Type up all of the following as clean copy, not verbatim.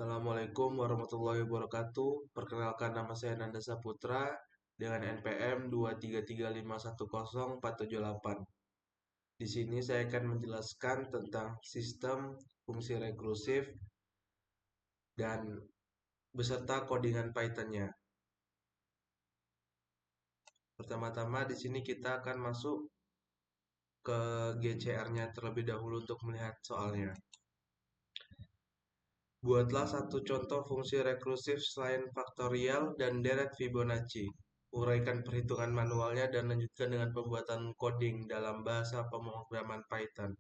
Assalamualaikum warahmatullahi wabarakatuh. Perkenalkan, nama saya Nanda Saputra dengan NPM 233510478. Di sini saya akan menjelaskan tentang sistem fungsi rekursif dan beserta codingan Python-nya. Pertama-tama di sini kita akan masuk ke GCR-nya terlebih dahulu untuk melihat soalnya. Buatlah satu contoh fungsi rekursif selain faktorial dan deret Fibonacci. Uraikan perhitungan manualnya dan lanjutkan dengan pembuatan coding dalam bahasa pemrograman Python.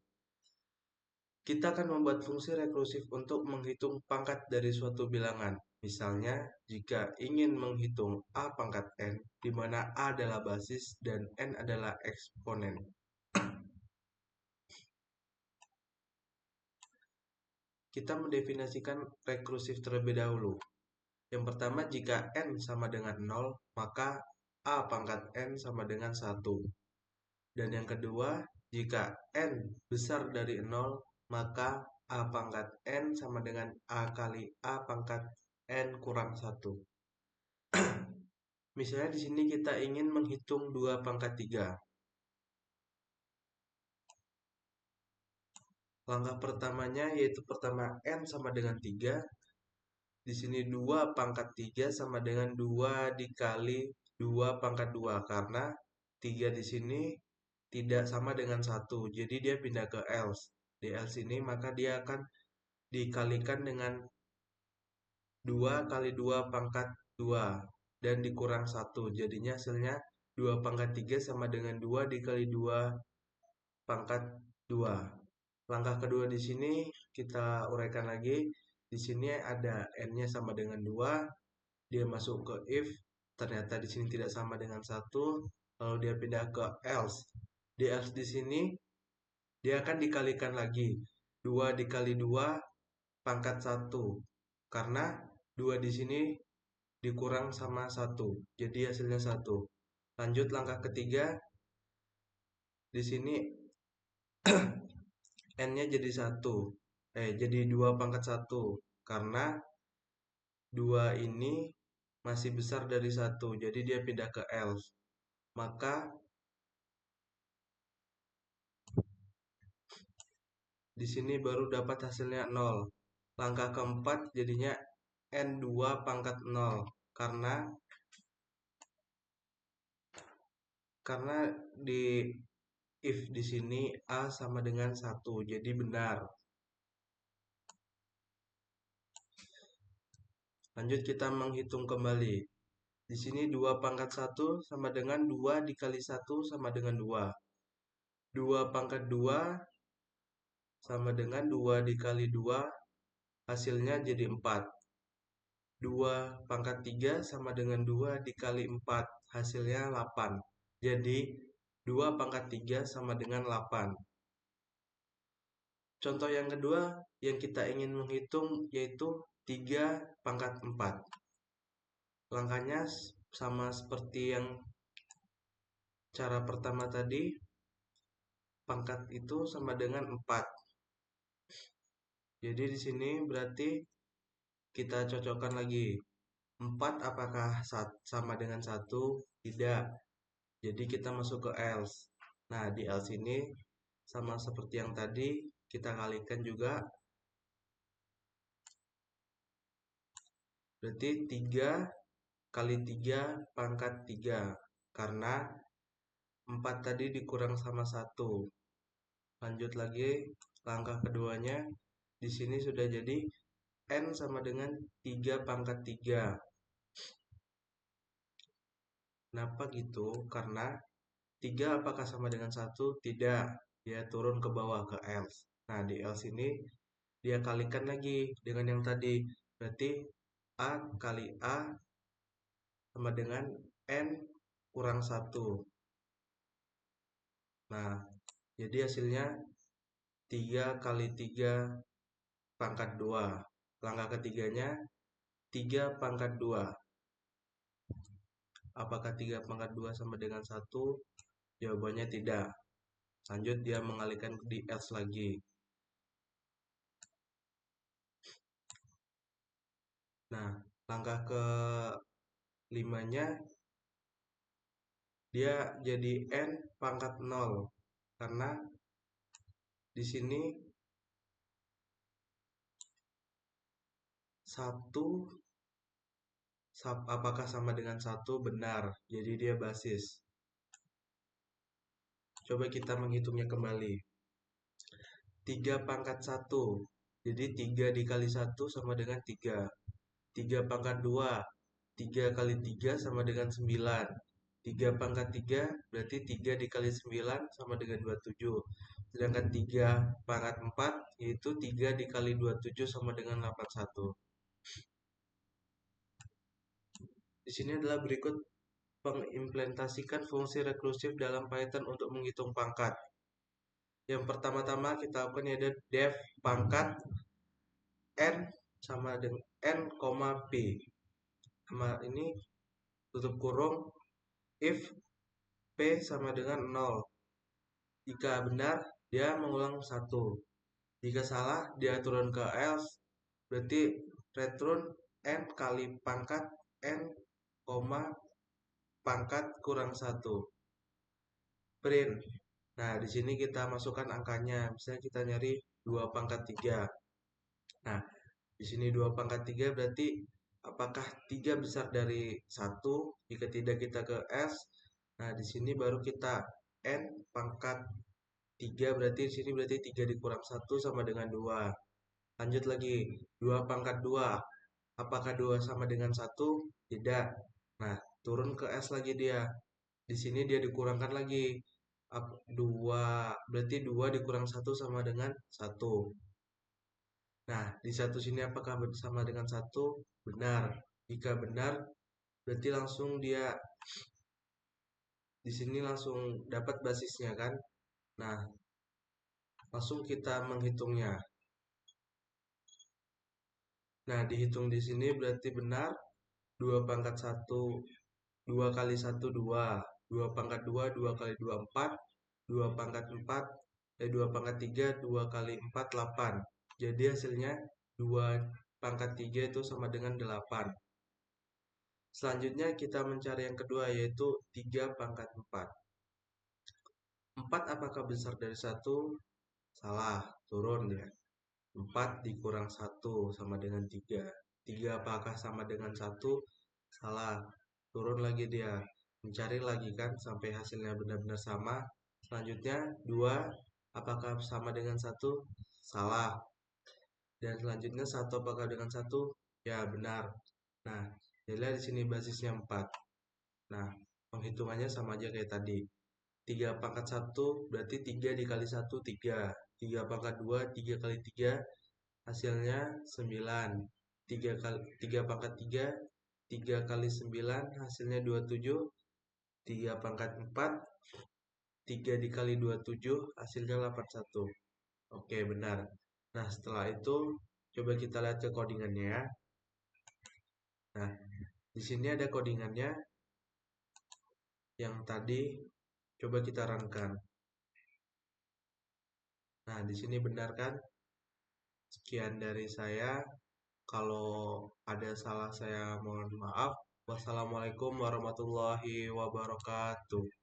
Kita akan membuat fungsi rekursif untuk menghitung pangkat dari suatu bilangan. Misalnya, jika ingin menghitung A pangkat N, di mana A adalah basis dan N adalah eksponen. Kita mendefinisikan rekursif terlebih dahulu. Yang pertama, jika N sama dengan 0, maka A pangkat N sama dengan 1. Dan yang kedua, jika N besar dari 0, maka A pangkat N sama dengan A kali A pangkat N kurang 1. Misalnya di sini kita ingin menghitung 2 pangkat 3. Langkah pertamanya yaitu pertama N sama dengan 3. Di sini 2 pangkat 3 sama dengan 2 dikali 2 pangkat 2. Karena 3 di sini tidak sama dengan 1. Jadi dia pindah ke else. Di else ini maka dia akan dikalikan dengan 2 kali 2 pangkat 2 dan dikurang 1. Jadinya hasilnya 2 pangkat 3 sama dengan 2 dikali 2 pangkat 2. Langkah kedua di sini kita uraikan lagi. Di sini ada n-nya sama dengan 2. Dia masuk ke if. Ternyata di sini tidak sama dengan 1. Lalu dia pindah ke else. Di else di sini dia akan dikalikan lagi. 2 dikali 2 pangkat 1. Karena 2 di sini dikurang sama 1. Jadi hasilnya 1. Lanjut langkah ketiga. Di sini n-nya jadi 1. Jadi 2 pangkat 1. Karena 2 ini masih besar dari 1. Jadi dia pindah ke else. Maka di sini baru dapat hasilnya 0. Langkah keempat jadinya n2 pangkat 0. Karena di if di sini A sama dengan 1. Jadi benar. Lanjut kita menghitung kembali. Di sini 2 pangkat 1 sama dengan 2 dikali 1 sama dengan 2. 2 pangkat 2 sama dengan 2 dikali 2, hasilnya jadi 4. 2 pangkat 3 sama dengan 2 dikali 4, hasilnya 8. Jadi 2 pangkat 3 sama dengan 8. Contoh yang kedua yang kita ingin menghitung yaitu 3 pangkat 4. Langkahnya sama seperti yang cara pertama tadi. Pangkat itu sama dengan 4. Jadi di sini berarti kita cocokkan lagi. 4 apakah sama dengan 1? Tidak. Jadi kita masuk ke else. Nah, di else ini sama seperti yang tadi, kita kalikan juga. Berarti 3 kali 3 pangkat 3. Karena 4 tadi dikurang sama 1. Lanjut lagi, langkah keduanya. Di sini sudah jadi n sama dengan 3 pangkat 3. Kenapa gitu? Karena 3 apakah sama dengan 1? Tidak. Dia turun ke bawah ke else. Nah, di else ini dia kalikan lagi dengan yang tadi. Berarti A kali A sama dengan N kurang 1. Nah, jadi hasilnya 3 kali 3 pangkat 2. Langkah ketiganya 3 pangkat 2. Apakah 3 pangkat 2 sama dengan 1? Jawabannya tidak. Lanjut dia mengalihkan di else lagi. Nah, langkah ke limanya dia jadi N pangkat 0 karena di sini satu apakah sama dengan satu benar, jadi dia basis. Coba kita menghitungnya kembali. 3 pangkat 1, jadi 3 dikali 1 sama dengan 3. 3 pangkat 2, 3 kali 3 sama dengan 9. 3 pangkat 3 berarti 3 dikali 9 sama dengan 27. Sedangkan 3 pangkat 4 yaitu 3 dikali 27 sama dengan 81. Di sini adalah berikut mengimplementasikan fungsi rekursif dalam Python untuk menghitung pangkat. Yang pertama-tama kita lakukan yaitu def pangkat n sama dengan n, p. Sama ini tutup kurung if p sama dengan 0. Jika benar, dia mengulang 1. Jika salah, dia turun ke else. Berarti return n kali pangkat n, pangkat kurang 1. Print. Nah, di sini kita masukkan angkanya. Misalnya kita nyari 2 pangkat 3. Nah, di sini 2 pangkat 3 berarti apakah 3 besar dari 1? Jika tidak kita ke S. Nah, di sini baru kita N pangkat 3 berarti di sini berarti 3 dikurang 1 sama dengan 2. Lanjut lagi, 2 pangkat 2. Apakah 2 sama dengan 1? Tidak. Nah, turun ke S lagi dia. Di sini dia dikurangkan lagi. 2 berarti 2 dikurang 1 sama dengan 1. Nah, di satu sini apakah sama dengan 1? Benar. Jika benar, berarti langsung dia di sini langsung dapat basisnya kan? Nah, langsung kita menghitungnya. Nah, dihitung di sini berarti benar 2 pangkat 1, 2 kali 1, 2. 2 pangkat 2, 2 kali 2, 4. 2 pangkat 4, 2 pangkat 3, 2 kali 4, 8. Jadi hasilnya 2 pangkat 3 itu sama dengan 8. Selanjutnya kita mencari yang kedua yaitu 3 pangkat 4. 4 apakah besar dari 1? Salah, turun ya. 4 dikurang 1 sama dengan 3. 3 apakah sama dengan 1? Salah, turun lagi dia. Mencari lagi kan sampai hasilnya benar-benar sama. Selanjutnya 2 apakah sama dengan 1? Salah. Dan selanjutnya 1 apakah dengan 1? Ya, benar. Nah, jadi di sini basisnya 4. Nah, penghitungannya sama aja kayak tadi. 3 pangkat 1 berarti 3 dikali 1, 3. 3 pangkat 2, 3 kali 3, hasilnya 9. 3 pangkat 3, 3 kali 9, hasilnya 27. 3 pangkat 4, 3 dikali 27, hasilnya 81. Oke, benar. Nah, setelah itu, coba kita lihat ke codingannya ya. Nah, di sini ada codingannya yang tadi coba kita runkan. Nah, di sini benar kan? Sekian dari saya. Kalau ada salah saya mohon maaf. Wassalamualaikum warahmatullahi wabarakatuh.